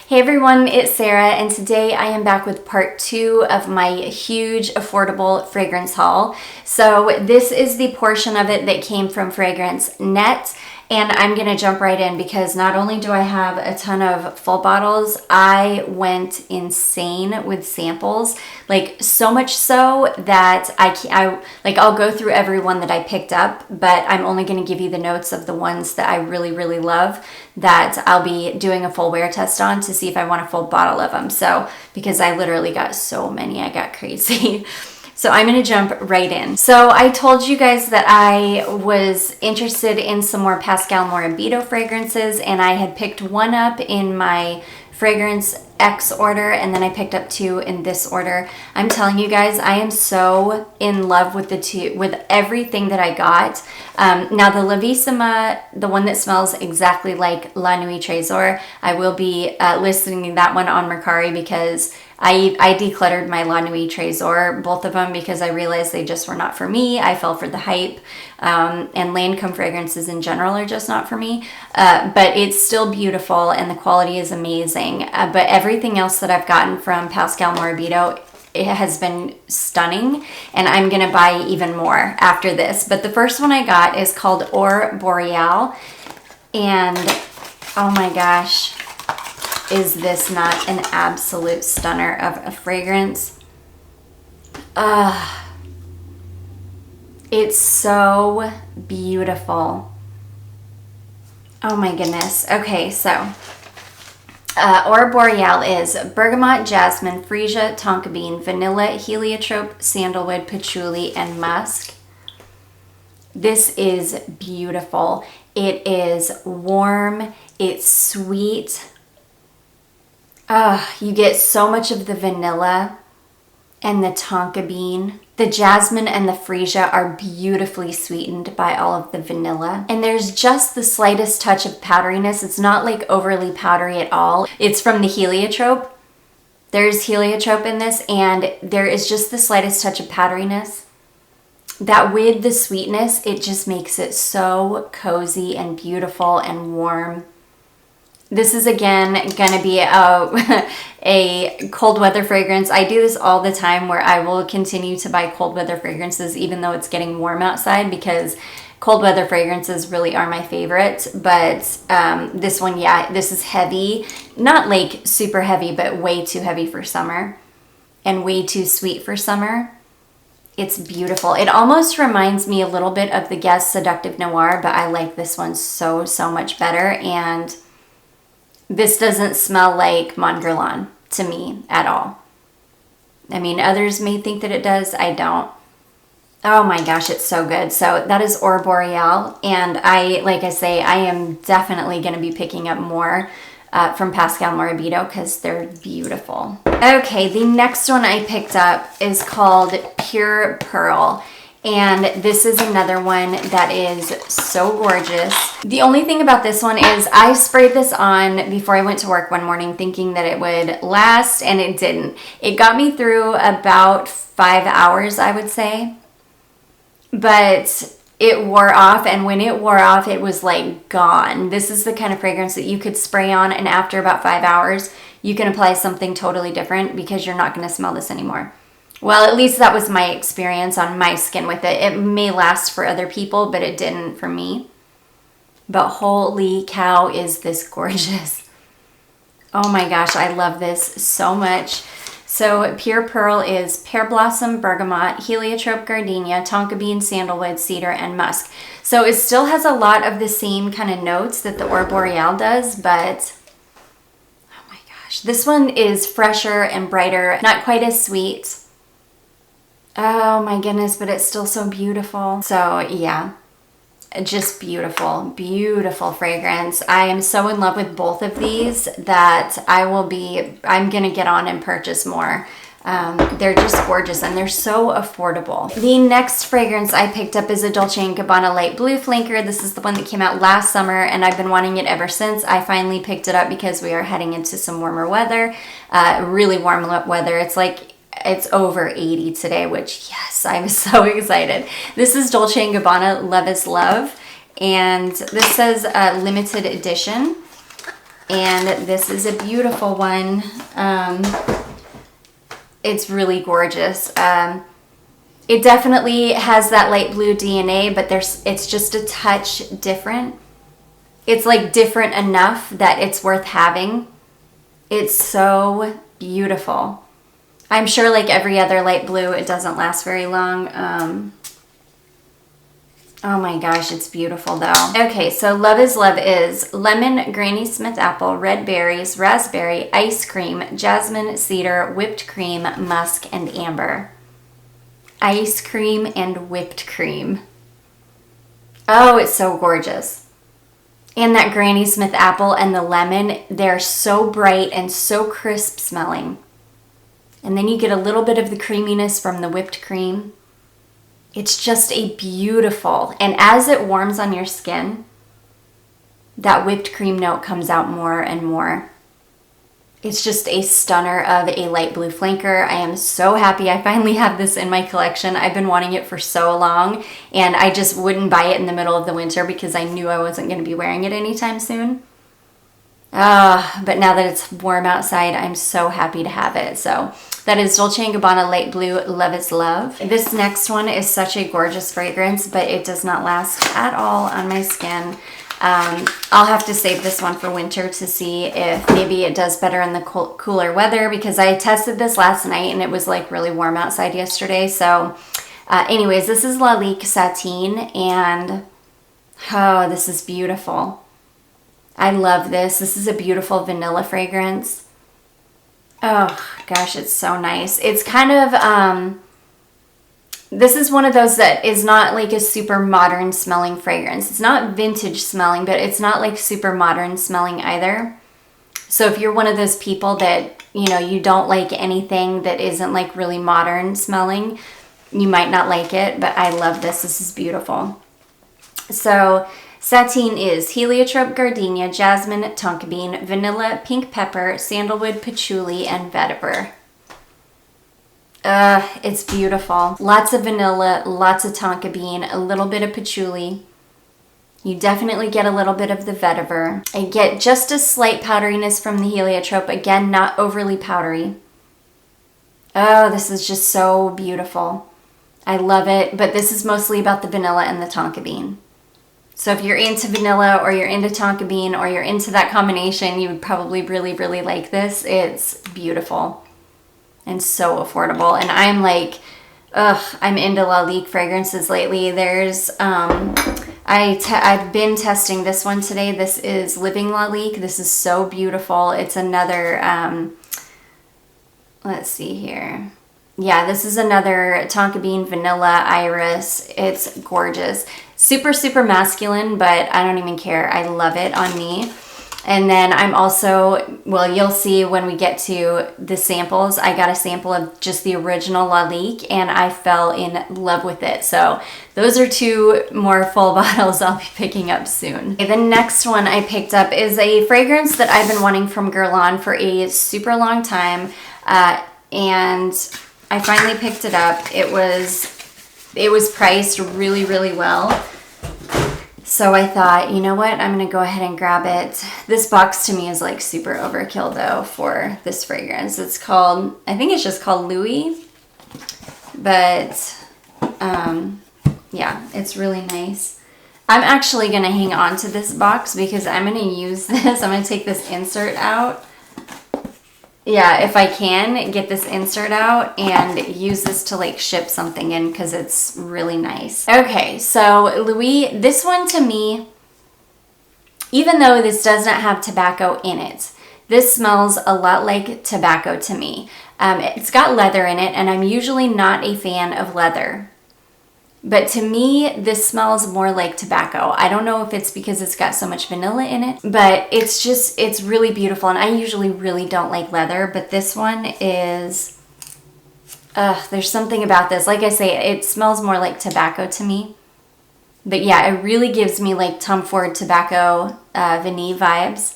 Hey everyone, it's Sarah, and today I am back with part 2 of my huge affordable fragrance haul. So this is the portion of it that came from Fragrancenet, and I'm gonna jump right in because not only do I have a ton of full bottles, I went insane with samples, like so much so that I'll go through every one that I picked up, but I'm only gonna give you the notes of the ones that I really love that I'll be doing a full wear test on to see if I want a full bottle of them. So, because I literally got so many, I got crazy. So I'm gonna jump right in. So I told you guys that I was interested in some more Pascal Morabito fragrances, and I had picked one up in my Fragrance X order, and then I picked up 2 in this order. I'm telling you guys, I am so in love with with everything that I got. Now the Lavissima, the one that smells exactly like La Nuit Trésor, I will be listing that one on Mercari because I decluttered my La Nuit Trésor, both of them, because I realized they just were not for me. I fell for the hype, and Lancôme fragrances in general are just not for me. But it's still beautiful and the quality is amazing. But everything else that I've gotten from Pascal Morabito, it has been stunning, and I'm gonna buy even more after this. But the first one I got is called ORA Borealis, and oh my gosh, is this not an absolute stunner of a fragrance? It's so beautiful. Oh my goodness. Okay, so ORA Borealis is bergamot, jasmine, freesia, tonka bean, vanilla, heliotrope, sandalwood, patchouli, and musk. This is beautiful. It is warm. It's sweet. You get so much of the vanilla and the tonka bean. The jasmine and the freesia are beautifully sweetened by all of the vanilla. And there's just the slightest touch of powderiness. It's not like overly powdery at all. It's from the heliotrope. There's heliotrope in this, and there is just the slightest touch of powderiness. That with the sweetness, it just makes it so cozy and beautiful and warm. This is again gonna be a cold weather fragrance. I do this all the time where I will continue to buy cold weather fragrances even though it's getting warm outside, because cold weather fragrances really are my favorite. But this one, yeah, this is heavy. Not like super heavy, but way too heavy for summer and way too sweet for summer. It's beautiful. It almost reminds me a little bit of the Guess Seductive Noir, but I like this one so much better. And this doesn't smell like Montguerlain to me at all. I mean, others may think that it does. I don't. Oh my gosh, it's so good. So that is ORA Borealis. And like I say, I am definitely going to be picking up more from Pascal Morabito because they're beautiful. Okay, the next one I picked up is called Pure Pearl. And this is another one that is so gorgeous. The only thing about this one is I sprayed this on before I went to work one morning thinking that it would last, and it didn't. It got me through about 5 hours, I would say. But it wore off, and when it wore off, it was like gone. This is the kind of fragrance that you could spray on, and after about 5 hours, you can apply something totally different because you're not going to smell this anymore. Well, at least that was my experience on my skin with it. It may last for other people, but it didn't for me. But holy cow, is this gorgeous. Oh my gosh, I love this so much. So Pure Pearl is pear blossom, bergamot, heliotrope, gardenia, tonka bean, sandalwood, cedar, and musk. So it still has a lot of the same kind of notes that the ORA Borealis does, but oh my gosh. This one is fresher and brighter, not quite as sweet. Oh my goodness, but it's still so beautiful. So yeah, just beautiful, beautiful fragrance. I am so in love with both of these that I'm gonna get on and purchase more. They're just gorgeous and they're so affordable. The next fragrance I picked up is a Dolce & Gabbana Light Blue Flanker. This is the one that came out last summer and I've been wanting it ever since. I finally picked it up because we are heading into some warmer weather, really warm weather. It's over 80 today, which yes, I'm so excited. This is Dolce & Gabbana Love is Love, and this says limited edition. And this is a beautiful one. It's really gorgeous. It definitely has that light blue DNA, but it's just a touch different. It's like different enough that it's worth having. It's so beautiful. I'm sure like every other light blue, it doesn't last very long. Oh my gosh, it's beautiful though. Okay, so Love is Love is lemon, Granny Smith apple, red berries, raspberry, ice cream, jasmine, cedar, whipped cream, musk, and amber. Ice cream and whipped cream. Oh, it's so gorgeous. And that Granny Smith apple and the lemon, they're so bright and so crisp smelling. And then you get a little bit of the creaminess from the whipped cream. It's just a beautiful, and as it warms on your skin, that whipped cream note comes out more and more. It's just a stunner of a light blue flanker. I am so happy I finally have this in my collection. I've been wanting it for so long, and I just wouldn't buy it in the middle of the winter because I knew I wasn't going to be wearing it anytime soon. But now that it's warm outside, I'm so happy to have it. So that is Dolce & Gabbana Light Blue Love is Love. This next one is such a gorgeous fragrance, but it does not last at all on my skin. I'll have to save this one for winter to see if maybe it does better in the cooler weather, because I tested this last night and it was like really warm outside yesterday. So anyways, this is Lalique Sateen, and oh, this is beautiful. I love this. This is a beautiful vanilla fragrance. Oh gosh, it's so nice. It's kind of, this is one of those that is not like a super modern smelling fragrance. It's not vintage smelling, but it's not like super modern smelling either. So if you're one of those people that, you know, you don't like anything that isn't like really modern smelling, you might not like it, but I love this. This is beautiful. So Sateen is heliotrope, gardenia, jasmine, tonka bean, vanilla, pink pepper, sandalwood, patchouli, and vetiver. It's beautiful. Lots of vanilla, lots of tonka bean, a little bit of patchouli. You definitely get a little bit of the vetiver. I get just a slight powderiness from the heliotrope. Again, not overly powdery. Oh, this is just so beautiful. I love it, but this is mostly about the vanilla and the tonka bean. So if you're into vanilla or you're into tonka bean or you're into that combination, you would probably really, really like this. It's beautiful and so affordable. And I'm like, I'm into Lalique fragrances lately. There's, I've been testing this one today. This is Living Lalique. This is so beautiful. It's another, let's see here. Yeah, this is another tonka bean vanilla iris. It's gorgeous. Super, super masculine, but I don't even care. I love it on me. And then I'm also, well, you'll see when we get to the samples, I got a sample of just the original Lalique and I fell in love with it. So those are two more full bottles I'll be picking up soon. Okay, the next one I picked up is a fragrance that I've been wanting from Guerlain for a super long time. And I finally picked it up. It was priced really, really well. So I thought, you know what, I'm going to go ahead and grab it. This box to me is like super overkill though for this fragrance. It's called, I think it's just called Loewe. But yeah, it's really nice. I'm actually going to hang on to this box because I'm going to use this. I'm going to take this insert out. Yeah, if I can, get this insert out and use this to like ship something in because it's really nice. Okay, so Loewe, this one to me, even though this does not have tobacco in it, this smells a lot like tobacco to me. It's got leather in it, and I'm usually not a fan of leather. But to me, this smells more like tobacco. I don't know if it's because it's got so much vanilla in it, but it's really beautiful. And I usually really don't like leather, but this one is, there's something about this. Like I say, it smells more like tobacco to me. But yeah, it really gives me like Tom Ford tobacco vanille vibes.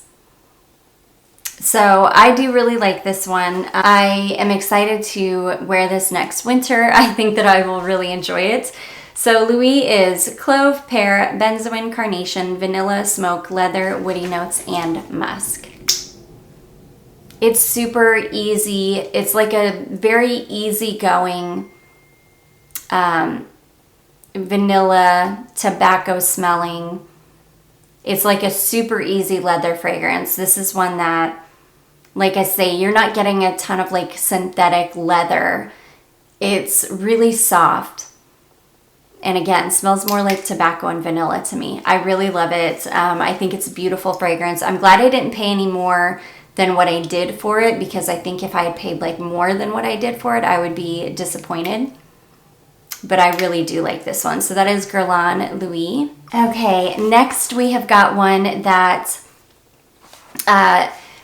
So I do really like this one. I am excited to wear this next winter. I think that I will really enjoy it. So Loewe is clove, pear, benzoin, carnation, vanilla, smoke, leather, woody notes, and musk. It's super easy. It's like a very easygoing vanilla, tobacco smelling. It's like a super easy leather fragrance. This is one that, like I say, you're not getting a ton of like synthetic leather. It's really soft. And again, smells more like tobacco and vanilla to me. I really love it. I think it's a beautiful fragrance. I'm glad I didn't pay any more than what I did for it, because I think if I had paid like more than what I did for it, I would be disappointed. But I really do like this one. So that is Guerlain Louis. Okay, next we have got one that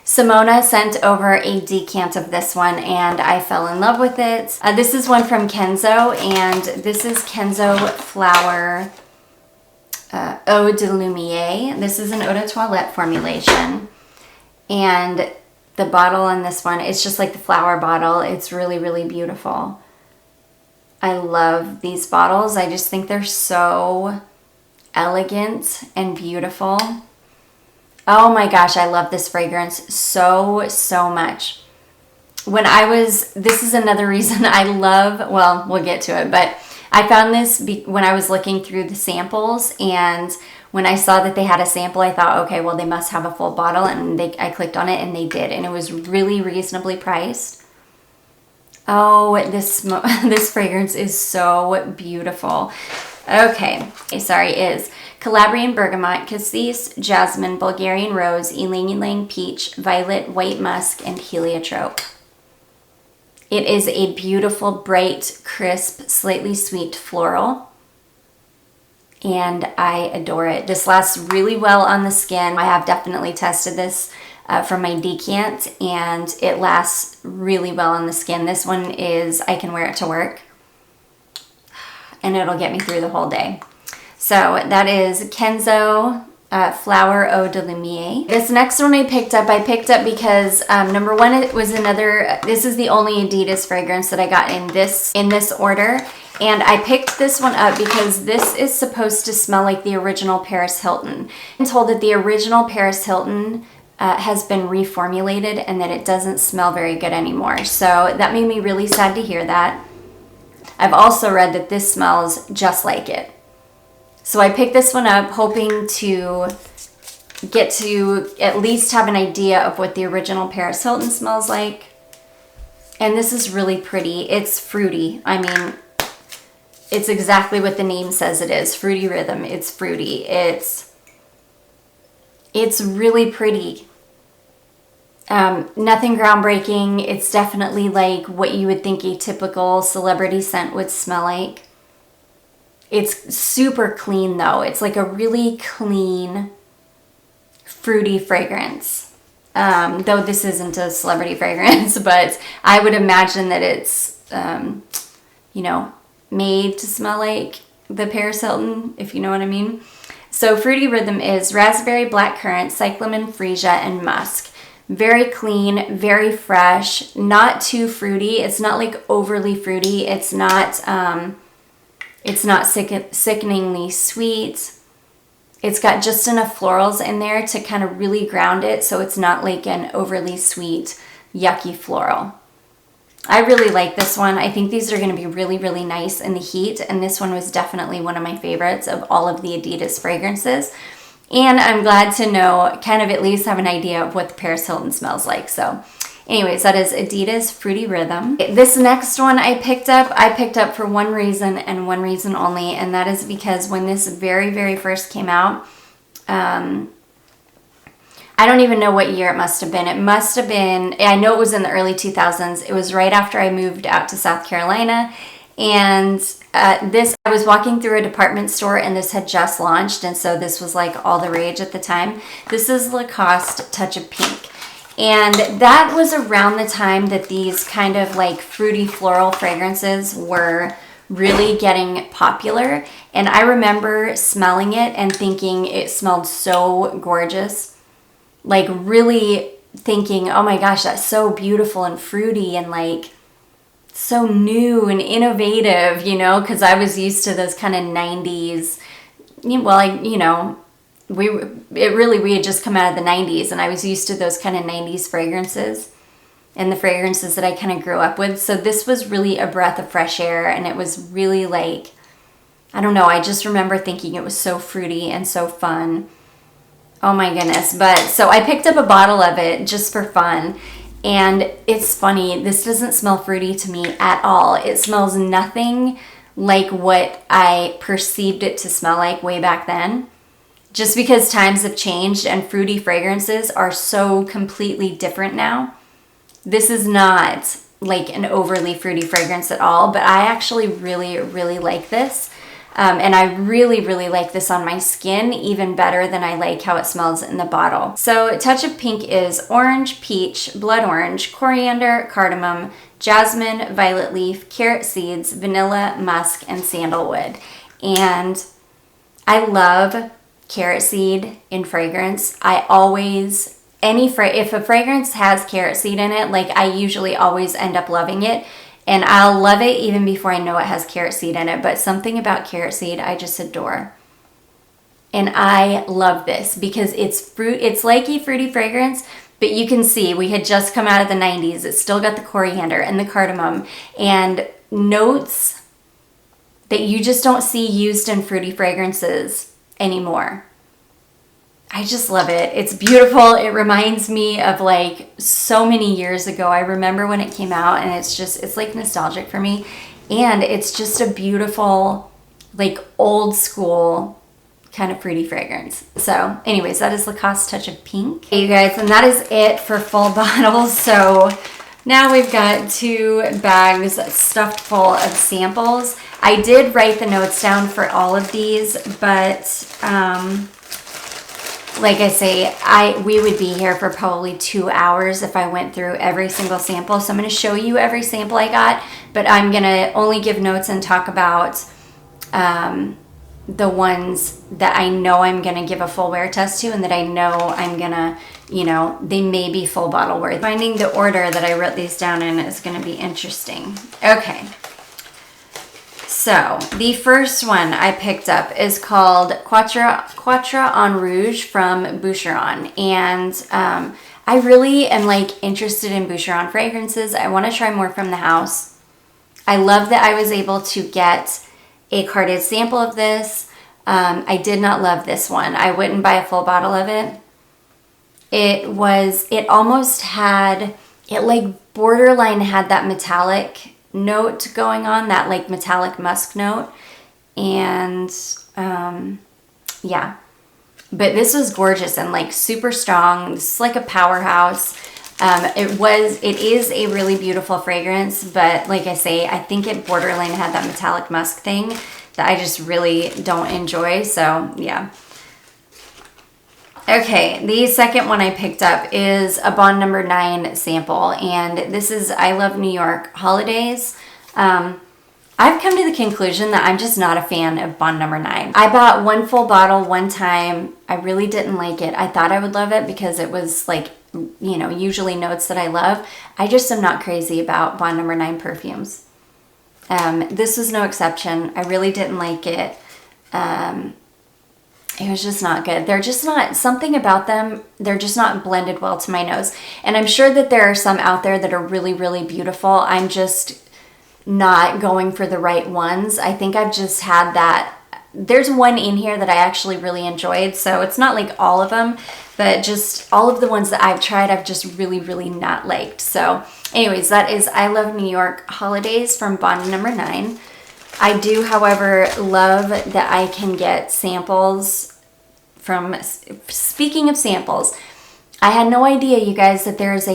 Simona sent over a decant of this one, and I fell in love with it. This is one from Kenzo, and this is Kenzo Flower Eau de Lumiere. This is an eau de toilette formulation. And the bottle on this one, it's just like the flower bottle. It's really, really beautiful. I love these bottles. I just think they're so elegant and beautiful. Oh my gosh, I love this fragrance so, so much. This is another reason I love, well, we'll get to it, but I found this when I was looking through the samples, and when I saw that they had a sample, I thought, okay, well, they must have a full bottle, and I clicked on it, and they did, and it was really reasonably priced. Oh, this fragrance is so beautiful. Okay, sorry, is Calabrian Bergamot, Cassis, Jasmine, Bulgarian Rose, Ylang Ylang Peach, Violet, White Musk, and Heliotrope. It is a beautiful, bright, crisp, slightly sweet floral, and I adore it. This lasts really well on the skin. I have definitely tested this from my decant, and it lasts really well on the skin. This one I can wear it to work, and it'll get me through the whole day. So that is Kenzo Flower Eau de Lumiere. This next one I picked up because number one, it was this is the only Adidas fragrance that I got in this order. And I picked this one up because this is supposed to smell like the original Paris Hilton. I'm told that the original Paris Hilton has been reformulated and that it doesn't smell very good anymore. So that made me really sad to hear that. I've also read that this smells just like it. So I picked this one up hoping to get to at least have an idea of what the original Paris Hilton smells like. And this is really pretty. It's fruity. I mean, it's exactly what the name says it is. Fruity Rhythm. It's fruity. It's really pretty. Nothing groundbreaking. It's definitely like what you would think a typical celebrity scent would smell like. It's super clean though. It's like a really clean, fruity fragrance. Though this isn't a celebrity fragrance, but I would imagine that it's, made to smell like the Paris Hilton, if you know what I mean. So Fruity Rhythm is raspberry, blackcurrant, cyclamen, freesia, and musk. Very clean, very fresh, not too fruity. It's not like overly fruity. It's not sickeningly sweet. It's got just enough florals in there to kind of really ground it, so it's not like an overly sweet, yucky floral. I really like this one. I think these are going to be really, really nice in the heat, and this one was definitely one of my favorites of all of the Adidas fragrances. And I'm glad to know, kind of at least have an idea of what the Paris Hilton smells like. So anyways, that is Adidas Fruity Rhythm. This next one I picked up for one reason and one reason only, and that is because when this very, very first came out, I don't even know what year it must have been. It must have been, I know it was in the early 2000s. It was right after I moved out to South Carolina. And I was walking through a department store and this had just launched. And so this was like all the rage at the time. This is Lacoste Touch of Pink. And that was around the time that these kind of like fruity floral fragrances were really getting popular. And I remember smelling it and thinking it smelled so gorgeous. Like really thinking, oh my gosh, that's so beautiful and fruity and like so new and innovative, because I was used to those kind of 90s, we had just come out of the 90s and I was used to those kind of 90s fragrances. and the fragrances that I kind of grew up with. So this was really a breath of fresh air, and it was really like, I don't know, I just remember thinking it was so fruity and so fun. Oh my goodness. But so I picked up a bottle of it just for fun. And it's funny, this doesn't smell fruity to me at all. It smells nothing like what I perceived it to smell like way back then. Just because times have changed and fruity fragrances are so completely different now. This is not like an overly fruity fragrance at all, but I actually really, really like this. And I really, really like this on my skin even better than I like how it smells in the bottle. So Touch of Pink is orange, peach, blood orange, coriander, cardamom, jasmine, violet leaf, carrot seeds, vanilla, musk, and sandalwood. And I love carrot seed in fragrance. I always, if a fragrance has carrot seed in it, like I usually always end up loving it. And I'll love it even before I know it has carrot seed in it. But something about carrot seed I just adore. And I love this because it's fruit. It's like a fruity fragrance, but you can see we had just come out of the 90s. It's still got the coriander and the cardamom and notes that you just don't see used in fruity fragrances anymore. I just love it. It's beautiful. It reminds me of like so many years ago. I remember when it came out, and it's like nostalgic for me. And it's just a beautiful, like old school kind of fruity fragrance. So anyways, that is Lacoste Touch of Pink. Okay, you guys, and that is it for full bottles. So now we've got 2 bags stuffed full of samples. I did write the notes down for all of these, but like I say, we would be here for probably 2 hours if I went through every single sample. So I'm going to show you every sample I got, but I'm going to only give notes and talk about the ones that I know I'm going to give a full wear test to, and that I know I'm going to, you know, they may be full bottle worthy. Finding the order that I wrote these down in is going to be interesting. Okay. So the first one I picked up is called Quatre en Rouge from Boucheron. And I really am like interested in Boucheron fragrances. I want to try more from the house. I love that I was able to get a carded sample of this. I did not love this one. I wouldn't buy a full bottle of it. It almost had, it like borderline had that metallic note going on, that like metallic musk note. And yeah, but this was gorgeous and like super strong. This is like a powerhouse. It is a really beautiful fragrance, but like I say, I think it borderline had that metallic musk thing that I just really don't enjoy. So yeah. Okay, the second one I picked up is a Bond No. 9 sample, and this is I Love New York Holidays. I've come to the conclusion that I'm just not a fan of Bond No. 9. I bought one full bottle one time. I really didn't like it. I thought I would love it because it was like, you know, usually notes that I love. I just am not crazy about Bond No. 9 perfumes. This was no exception. I really didn't like it. It was just not good. They're just not, something about them, they're just not blended well to my nose. And I'm sure that there are some out there that are really, really beautiful. I'm just not going for the right ones. I think I've just had that. There's one in here that I actually really enjoyed. So it's not like all of them, but just all of the ones that I've tried, I've just really, really not liked. So anyways, that is I Love New York Holidays from Bond No. 9. I do, however, love that I can get samples from, speaking of samples, I had no idea, you guys, that there's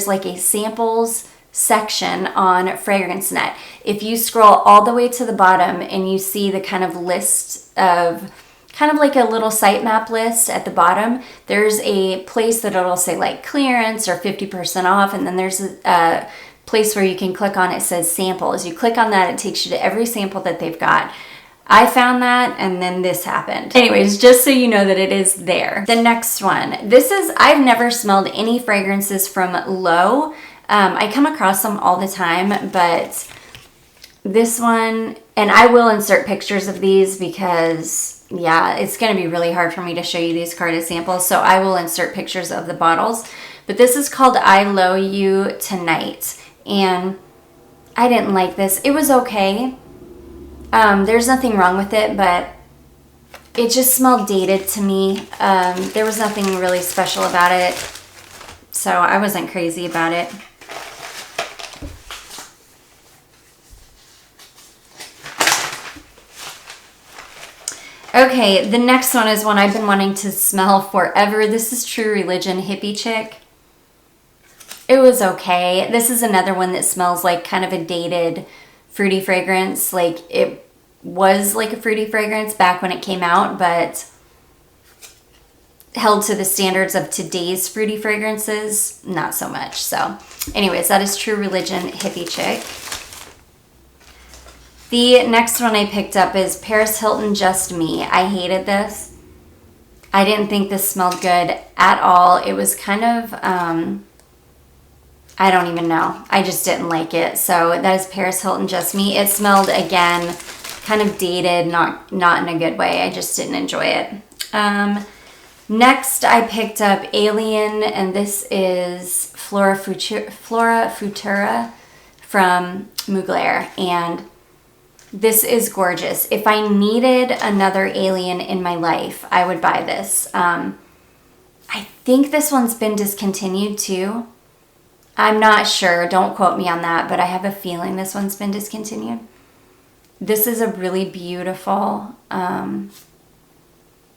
like a samples section on Fragrancenet. If you scroll all the way to the bottom and you see the kind of list of, kind of like a little sitemap list at the bottom, there's a place that it'll say like clearance or 50% off, and then there's a place where you can click on it says samples. You click on that, it takes you to every sample that they've got. I found that, and then this happened. Anyways, just so you know that it is there. The next one. I've never smelled any fragrances from Loewe. I come across them all the time, but this one, and I will insert pictures of these because, yeah, it's going to be really hard for me to show you these carded samples, so I will insert pictures of the bottles. But But this is called I Lowe You Tonight. And I didn't like this. It was okay. There's nothing wrong with it, but it just smelled dated to me. There was nothing really special about it. So I wasn't crazy about it. Okay, the next one is one I've been wanting to smell forever. This is True Religion Hippie Chick. It was okay. This is another one that smells like kind of a dated fruity fragrance. Like it was like a fruity fragrance back when it came out, but held to the standards of today's fruity fragrances, not so much. So anyways, that is True Religion Hippie Chick. The next one I picked up is Paris Hilton Just Me. I hated this. I didn't think this smelled good at all. It was kind of, I don't even know. I just didn't like it. So that is Paris Hilton Just Me. It smelled, again, kind of dated, not in a good way. I just didn't enjoy it. Next, I picked up Alien, and this is Flora Futura from Mugler. And this is gorgeous. If I needed another Alien in my life, I would buy this. I think this one's been discontinued too. I'm not sure. Don't quote me on that, but I have a feeling this one's been discontinued. This is a really beautiful,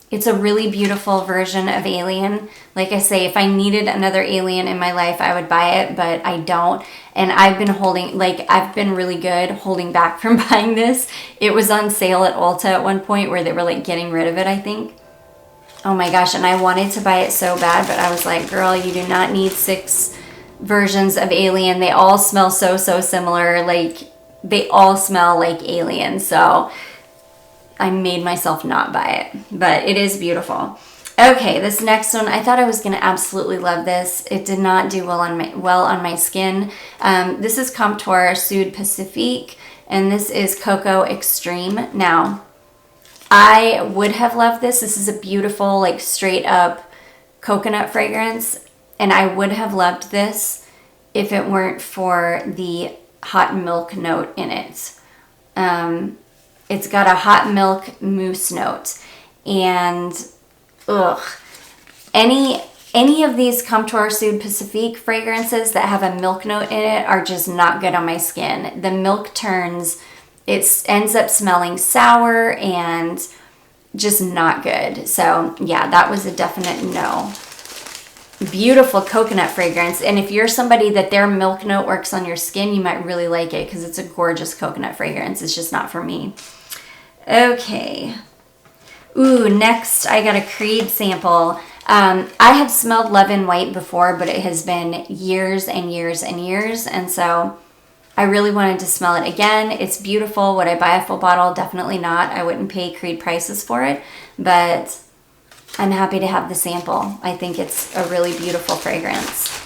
it's a really beautiful version of Alien. Like I say, if I needed another Alien in my life, I would buy it, but I don't. And I've been really good holding back from buying this. It was on sale at Ulta at one point where they were like getting rid of it, I think. Oh my gosh, and I wanted to buy it so bad, but I was like, girl, you do not need 6 versions of Alien. They all smell so similar. Like, they all smell like Alien, so I made myself not buy it, but it is beautiful. Okay, this next one, I thought I was going to absolutely love this. It did not do well on my skin. This is Comptoire Sud Pacifique, and this is Coco Extreme. Now, I would have loved this. This is a beautiful, like, straight up coconut fragrance, and I would have loved this if it weren't for the hot milk note in it. It's got a hot milk mousse note, and any of these Comptoire Sud Pacifique fragrances that have a milk note in it are just not good on my skin. The milk turns, it ends up smelling sour and just not good. So yeah, that was a definite no. Beautiful coconut fragrance, and if you're somebody that their milk note works on your skin, you might really like it because it's a gorgeous coconut fragrance. It's just not for me. Okay. Ooh, next I got a Creed sample. I have smelled Love in White before, but it has been years and years and years, and so I really wanted to smell it again. It's beautiful. Would I buy a full bottle? Definitely not. I wouldn't pay Creed prices for it, but I'm happy to have the sample. I think it's a really beautiful fragrance.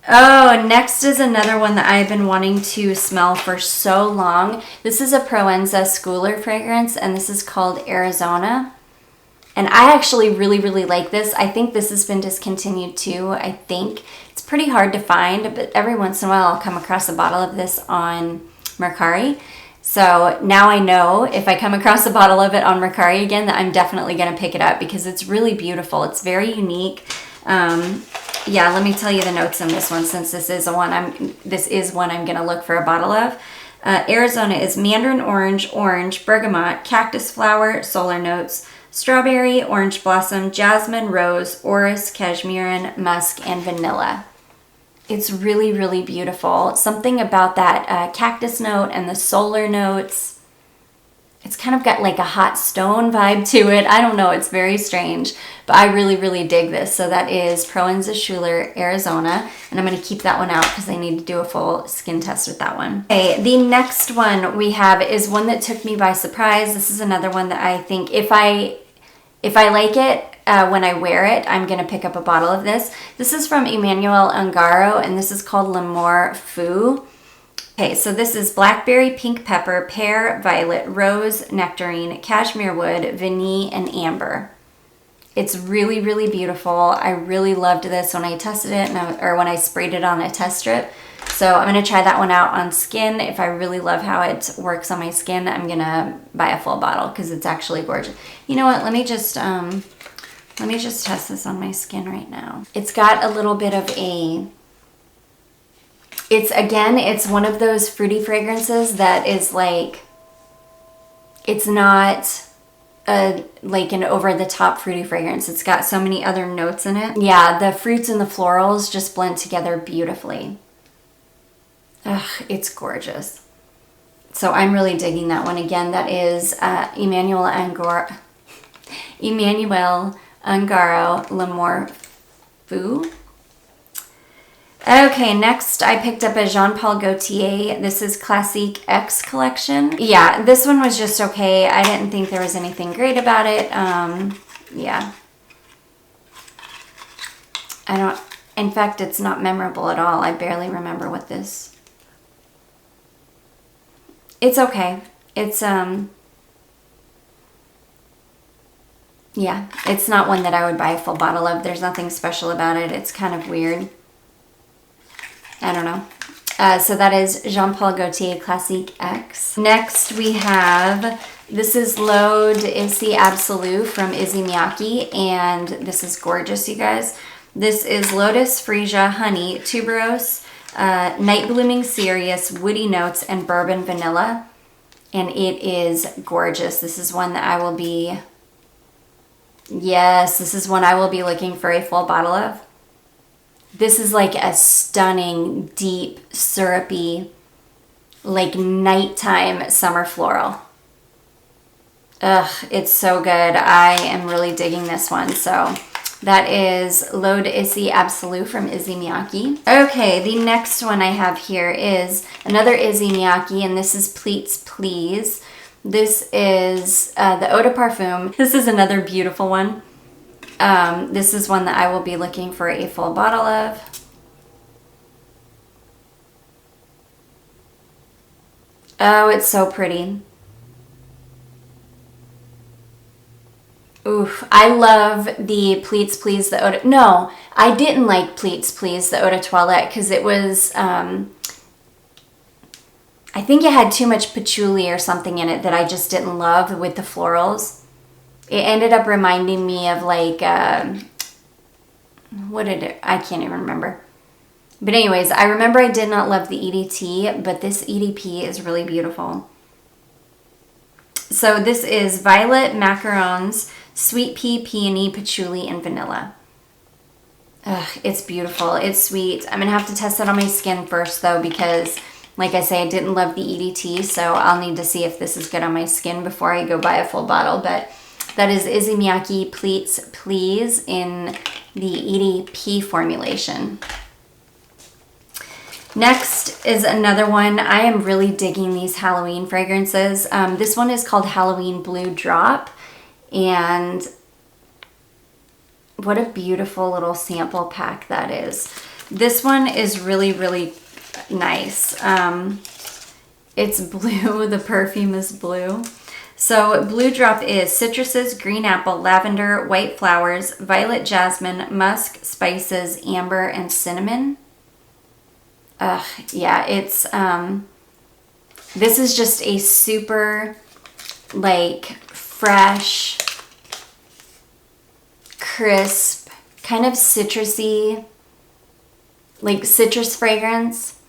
Oh, next is another one that I've been wanting to smell for so long. This is a Proenza Schouler fragrance, and this is called Arizona. And I actually really like this. I think this has been discontinued too. I think it's pretty hard to find, but every once in a while I'll come across a bottle of this on Mercari. So now I know if I come across a bottle of it on Mercari again that I'm definitely going to pick it up because it's really beautiful. It's very unique. Yeah, let me tell you the notes on this one since this is one I'm going to look for a bottle of. Arizona is mandarin orange, bergamot, cactus flower, solar notes, strawberry, orange blossom, jasmine, rose, orris, cashmere, musk, and vanilla. It's really beautiful. Something about that cactus note and the solar notes. It's kind of got like a hot stone vibe to it. I don't know. It's very strange. But I really dig this. So that is Proenza Schouler Arizona. And I'm going to keep that one out because I need to do a full skin test with that one. Okay, the next one we have is one that took me by surprise. This is another one that I think if I like it, when I wear it, I'm going to pick up a bottle of this. This is from Emmanuel Ungaro, and this is called L'Amour Fou. Okay, so this is blackberry, pink pepper, pear, violet, rose, nectarine, cashmere wood, vanille, and amber. It's really, really beautiful. I really loved this when I tested it, or when I sprayed it on a test strip. So I'm going to try that one out on skin. If I really love how it works on my skin, I'm going to buy a full bottle because it's actually gorgeous. You know what? Let me just test this on my skin right now. It's got a little bit of a... It's one of those fruity fragrances that is like... It's not like an over-the-top fruity fragrance. It's got so many other notes in it. Yeah, the fruits and the florals just blend together beautifully. Ugh, it's gorgeous. So I'm really digging that one. Again, that is Emmanuel Ungaro L'Amour Fou. Okay, next I picked up a Jean Paul Gaultier. This is Classique X collection. Yeah, this one was just okay. I didn't think there was anything great about it. Yeah. In fact, it's not memorable at all. I barely remember what this... It's okay. It's, yeah, it's not one that I would buy a full bottle of. There's nothing special about it. It's kind of weird. I don't know. So that is Jean Paul Gaultier Classique X. Next we have, this is L'Eau d'Issy Absolue from Issey Miyake, and this is gorgeous, you guys. This is Lotus, Freesia, Honey, Tuberose, Night Blooming Cereus, Woody Notes, and Bourbon Vanilla. And it is gorgeous. This is one that I will be... Yes, this is one I will be looking for a full bottle of. This is like a stunning, deep, syrupy, like nighttime summer floral. Ugh, it's so good. I am really digging this one. So that is L'Eau d'Issy Absolue from Issey Miyake. Okay, the next one I have here is another Issey Miyake, and this is Pleats Please. This is the Eau de Parfum. This is another beautiful one. This is one that I will be looking for a full bottle of. Oh, it's so pretty. Oof, I love the Pleats Please, the Eau de... No, I didn't like Pleats Please, the Eau de Toilette, because it was... I think it had too much patchouli or something in it that I just didn't love with the florals. It ended up reminding me of like, what did it, I can't even remember. But anyways, I remember I did not love the EDT, but this EDP is really beautiful. So this is Violet, Macarons, Sweet Pea, Peony, Patchouli, and Vanilla. Ugh, it's beautiful. It's sweet. I'm going to have to test it on my skin first though, because like I say, I didn't love the EDT, so I'll need to see if this is good on my skin before I go buy a full bottle. But that is Issey Miyake Pleats Please in the EDP formulation. Next is another one. I am really digging these Halloween fragrances. This one is called Halloween Blue Drop, and what a beautiful little sample pack that is. This one is really, really nice. It's blue. The perfume is blue. So Blue Drop is citruses, green apple, lavender, white flowers, violet jasmine, musk, spices, amber, and cinnamon. Yeah, it's, this is just a super, like, fresh, crisp, kind of citrusy, like citrus fragrance.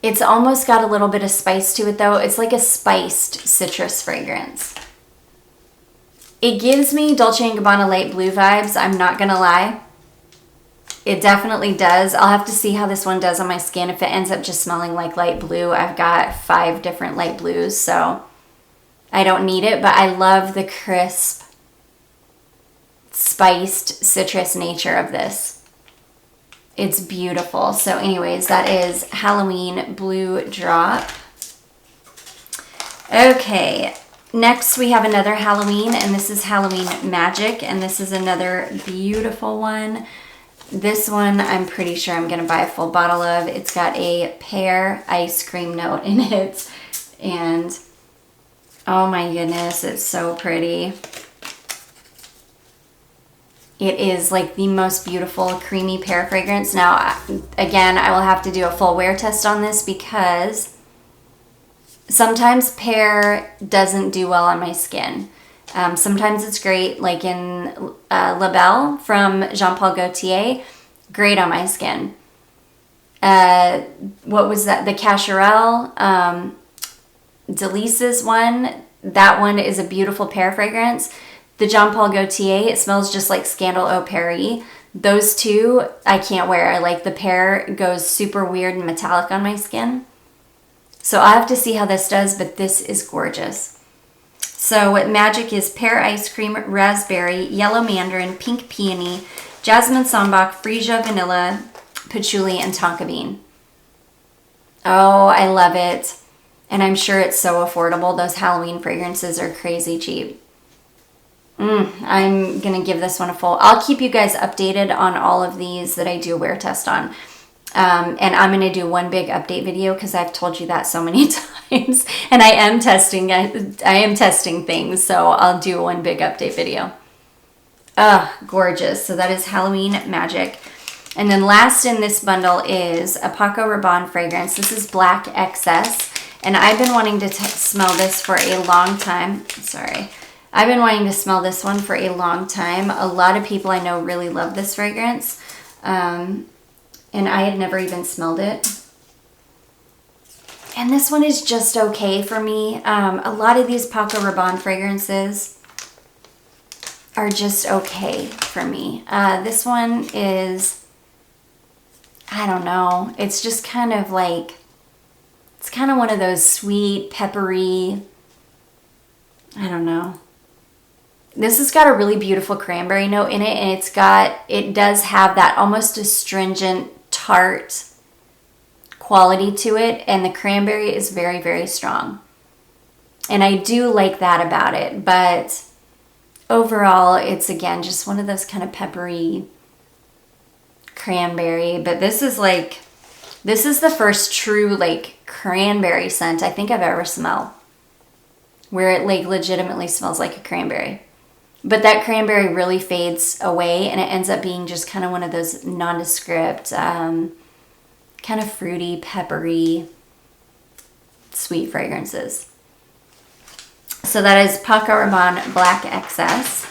It's almost got a little bit of spice to it though. It's like a spiced citrus fragrance. It gives me Dolce & Gabbana light blue vibes, I'm not gonna lie. It definitely does. I'll have to see how this one does on my skin. If it ends up just smelling like light blue, I've got 5 different light blues, so I don't need it, but I love the crisp, spiced citrus nature of this. It's beautiful. So anyways, that is Halloween Blue Drop. Okay, next we have another Halloween, and this is Halloween Magic, and this is another beautiful one. This one I'm pretty sure I'm going to buy a full bottle of. It's got a pear ice cream note in it, and oh my goodness, it's so pretty. It is like the most beautiful creamy pear fragrance. Now, again, I will have to do a full wear test on this because sometimes pear doesn't do well on my skin. Sometimes it's great, like in La Belle from Jean Paul Gaultier, great on my skin. What was that? The Cacharel, Delice's one. That one is a beautiful pear fragrance. The Jean Paul Gaultier, it smells just like Scandal Eau Paris. Those two, I can't wear. Like the pear goes super weird and metallic on my skin. So I'll have to see how this does, but this is gorgeous. So what Magic is pear ice cream, raspberry, yellow mandarin, pink peony, jasmine sambac, freesia vanilla, patchouli, and tonka bean. Oh, I love it. And I'm sure it's so affordable. Those Halloween fragrances are crazy cheap. I'm going to give this one a full. I'll keep you guys updated on all of these that I do a wear test on. And I'm going to do one big update video because I've told you that so many times. And I am testing things, so I'll do one big update video. Gorgeous. So that is Halloween Magic. And then last in this bundle is a Paco Rabanne fragrance. This is Black Excess. And I've been wanting to smell this for a long time. Sorry. I've been wanting to smell this one for a long time. A lot of people I know really love this fragrance. And I had never even smelled it. And this one is just okay for me. A lot of these Paco Rabanne fragrances are just okay for me. This one is, I don't know. It's just kind of like, it's kind of one of those sweet, peppery, I don't know. This has got a really beautiful cranberry note in it, and it does have that almost astringent, tart quality to it, and the cranberry is very, very strong. And I do like that about it, but overall, it's again just one of those kind of peppery cranberry. But this is the first true like cranberry scent I think I've ever smelled, where it like legitimately smells like a cranberry. But that cranberry really fades away, and it ends up being just kind of one of those nondescript, kind of fruity, peppery, sweet fragrances. So that is Paco Rabanne Black Excess.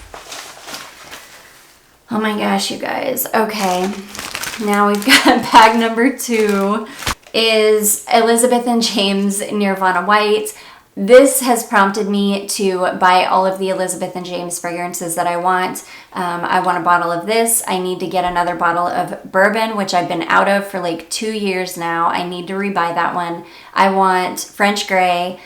Oh my gosh, you guys. Okay, now we've got bag number 2 is Elizabeth and James Nirvana White. This has prompted me to buy all of the Elizabeth and James fragrances that I want. I want a bottle of this. I need to get another bottle of bourbon, which I've been out of for like 2 years now. I need to rebuy that one. I want French Grey.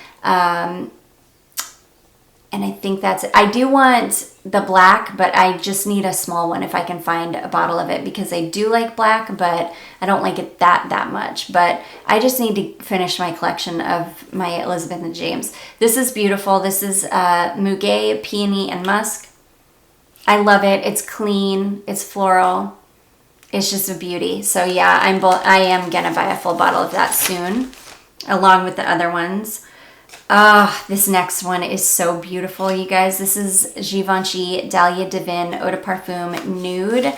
And I think that's it. I do want the black, but I just need a small one if I can find a bottle of it, because I do like black, but I don't like it that much. But I just need to finish my collection of my Elizabeth and James. This is beautiful. This is Muguet, Peony, and Musk. I love it. It's clean. It's floral. It's just a beauty. So yeah, I am gonna buy a full bottle of that soon, along with the other ones. This next one is so beautiful, you guys. This is Givenchy Dahlia Divine Eau de Parfum Nude.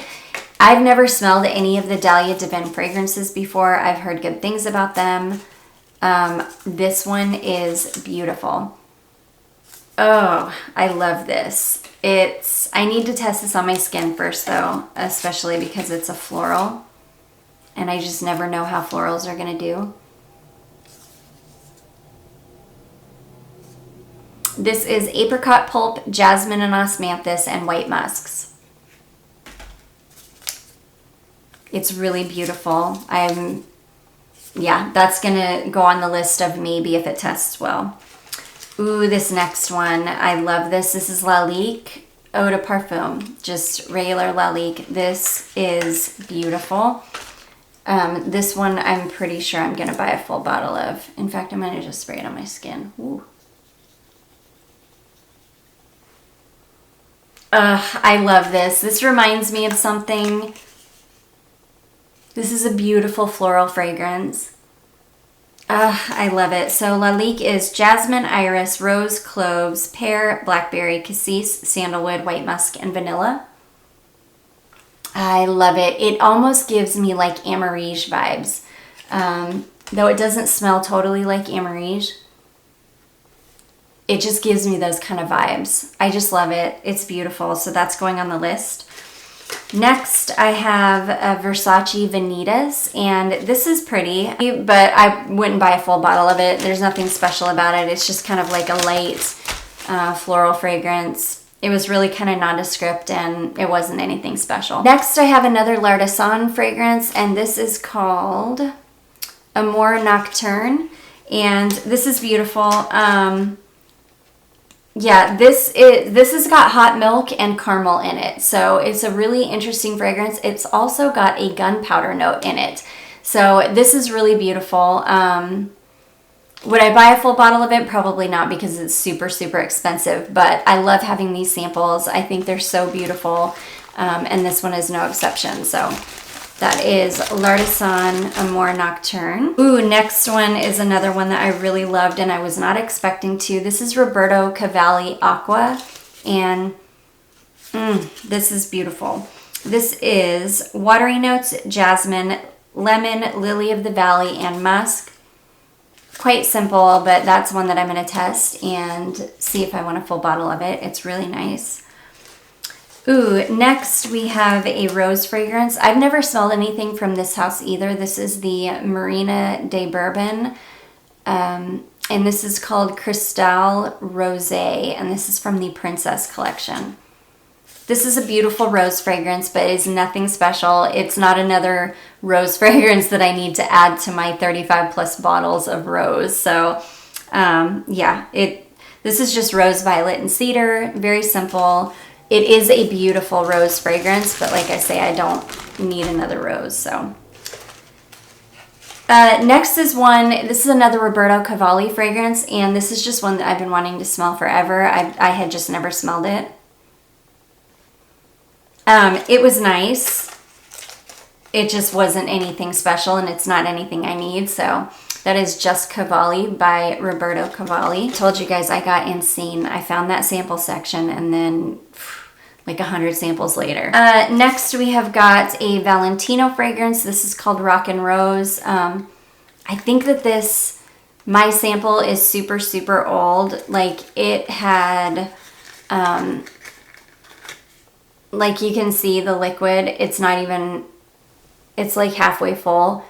I've never smelled any of the Dahlia Divine fragrances before. I've heard good things about them. This one is beautiful. Oh, I love this. I need to test this on my skin first though, especially because it's a floral. And I just never know how florals are gonna do. This is apricot pulp, jasmine and osmanthus, and white musks. It's really beautiful. Yeah, that's gonna go on the list of maybe if it tests well. Ooh, this next one, I love this. This is Lalique Eau de Parfum, just regular Lalique. This is beautiful. This one I'm pretty sure I'm gonna buy a full bottle of. In fact, I'm gonna just spray it on my skin. Ooh. I love this. This reminds me of something. This is a beautiful floral fragrance. I love it. So Lalique is jasmine, iris, rose, cloves, pear, blackberry, cassis, sandalwood, white musk, and vanilla. I love it. It almost gives me like Amorige vibes. Though it doesn't smell totally like Amorige. It just gives me those kind of vibes. I just love it. It's beautiful. So that's going on the list. Next, I have a Versace Venus, and this is pretty, but I wouldn't buy a full bottle of it. There's nothing special about it. It's just kind of like a light floral fragrance. It was really kind of nondescript, and it wasn't anything special. Next, I have another L'Artisan fragrance, and this is called Amore Nocturne, and this is beautiful. Yeah, this has got hot milk and caramel in it. So it's a really interesting fragrance. It's also got a gunpowder note in it. So this is really beautiful. Would I buy a full bottle of it? Probably not, because it's super, super expensive. But I love having these samples. I think they're so beautiful. And this one is no exception. So that is L'Artisan Amore Nocturne. Ooh, next one is another one that I really loved and I was not expecting to. This is Roberto Cavalli Aqua, and this is beautiful. This is watery notes, jasmine, lemon, lily of the valley, and musk. Quite simple, but that's one that I'm going to test and see if I want a full bottle of it. It's really nice. Ooh, next we have a rose fragrance. I've never smelled anything from this house either. This is the Marina de Bourbon, and this is called Cristal Rosé, and this is from the Princess collection. This is a beautiful rose fragrance, but it's nothing special. It's not another rose fragrance that I need to add to my 35 plus bottles of rose. So yeah, this is just rose, violet, and cedar. Very simple. It is a beautiful rose fragrance, but like I say, I don't need another rose. So next is this is another Roberto Cavalli fragrance, and this is just one that I've been wanting to smell forever. I had just never smelled it. It was nice. It just wasn't anything special, and it's not anything I need. So that is Just Cavalli by Roberto Cavalli. I told you guys I got insane. I found that sample section and then like 100 samples later. Next we have got a Valentino fragrance. This is called Rock and Rose. I think that my sample is super, super old. Like it had, like you can see the liquid, it's not even, it's like halfway full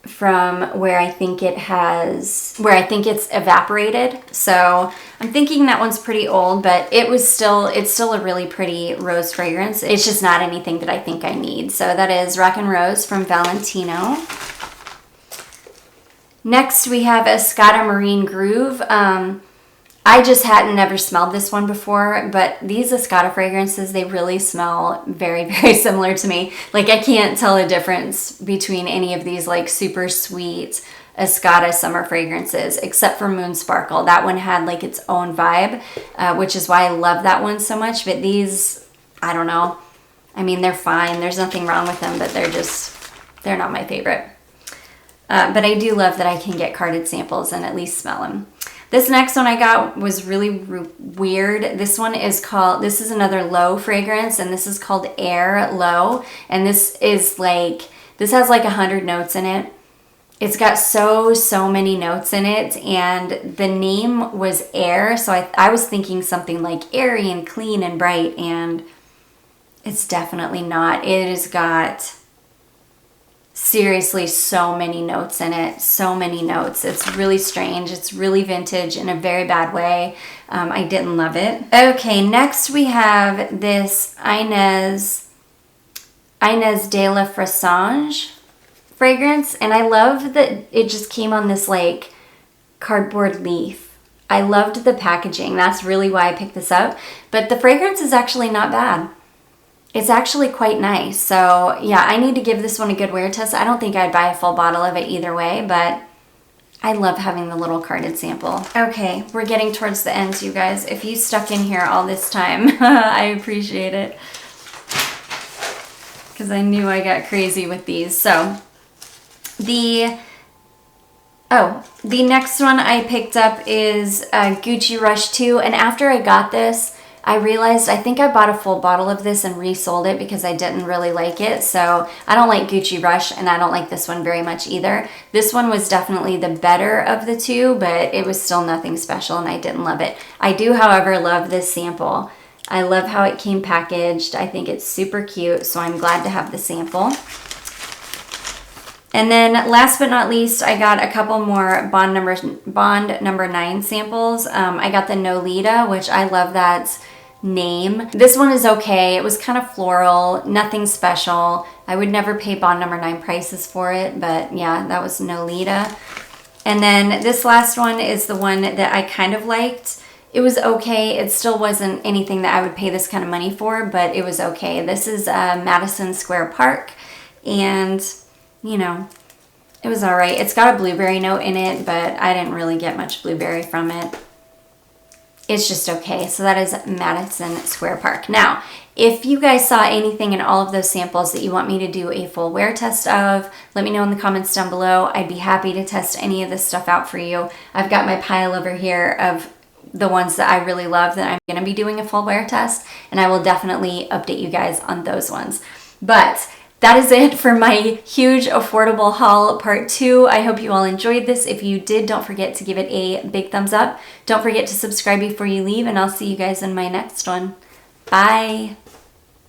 from where I think it's evaporated. So I'm thinking that one's pretty old, but it's still a really pretty rose fragrance. It's just not anything that I think I need. So that is Rock and Rose from Valentino. Next we have Escada Marine Groove. I just hadn't never smelled this one before, but these Escada fragrances, they really smell very, very similar to me. Like I can't tell a difference between any of these like super sweet Escada summer fragrances, except for Moon Sparkle. That one had like its own vibe, which is why I love that one so much. But these, I don't know. I mean, they're fine. There's nothing wrong with them, but they're not my favorite. But I do love that I can get carded samples and at least smell them. This next one I got was really weird. This is another Loewe fragrance, and this is called Air Loewe. And this has like 100 notes in it. It's got so many notes in it, and the name was Air, so I was thinking something like airy and clean and bright, and it's definitely not. It has got seriously so many notes in it, so many notes. It's really strange. It's really vintage in a very bad way. I didn't love it. Okay, next we have this Ines De La Fressange fragrance, and I love that it just came on this like cardboard leaf. I loved the packaging. That's really why I picked this up, but the fragrance is actually not bad. It's actually quite nice. So yeah, I need to give this one a good wear test. I don't think I'd buy a full bottle of it either way, but I love having the little carded sample. Okay, we're getting towards the end, you guys. If you stuck in here all this time, I appreciate it, because I knew I got crazy with these. So the next one I picked up is Gucci Rush 2, and after I got this, I realized I think I bought a full bottle of this and resold it because I didn't really like it. So I don't like Gucci Rush, and I don't like this one very much either. This one was definitely the better of the two, but it was still nothing special and I didn't love it. I do, however, love this sample. I love how it came packaged. I think it's super cute, so I'm glad to have the sample. And then last but not least, I got a couple more Bond number 9 samples. I got the Nolita, which I love that name. This one is okay. It was kind of floral, nothing special. I would never pay Bond number 9 prices for it, but yeah, that was Nolita. And then this last one is the one that I kind of liked. It was okay. It still wasn't anything that I would pay this kind of money for, but it was okay. This is Madison Square Park, and you know, it was all right. It's got a blueberry note in it, but I didn't really get much blueberry from it. It's just okay. So that is Madison Square Park. Now, if you guys saw anything in all of those samples that you want me to do a full wear test of, let me know in the comments down below. I'd be happy to test any of this stuff out for you. I've got my pile over here of the ones that I really love that I'm going to be doing a full wear test, and I will definitely update you guys on those ones. But that is it for my huge affordable haul part 2. I hope you all enjoyed this. If you did, don't forget to give it a big thumbs up. Don't forget to subscribe before you leave, and I'll see you guys in my next one. Bye.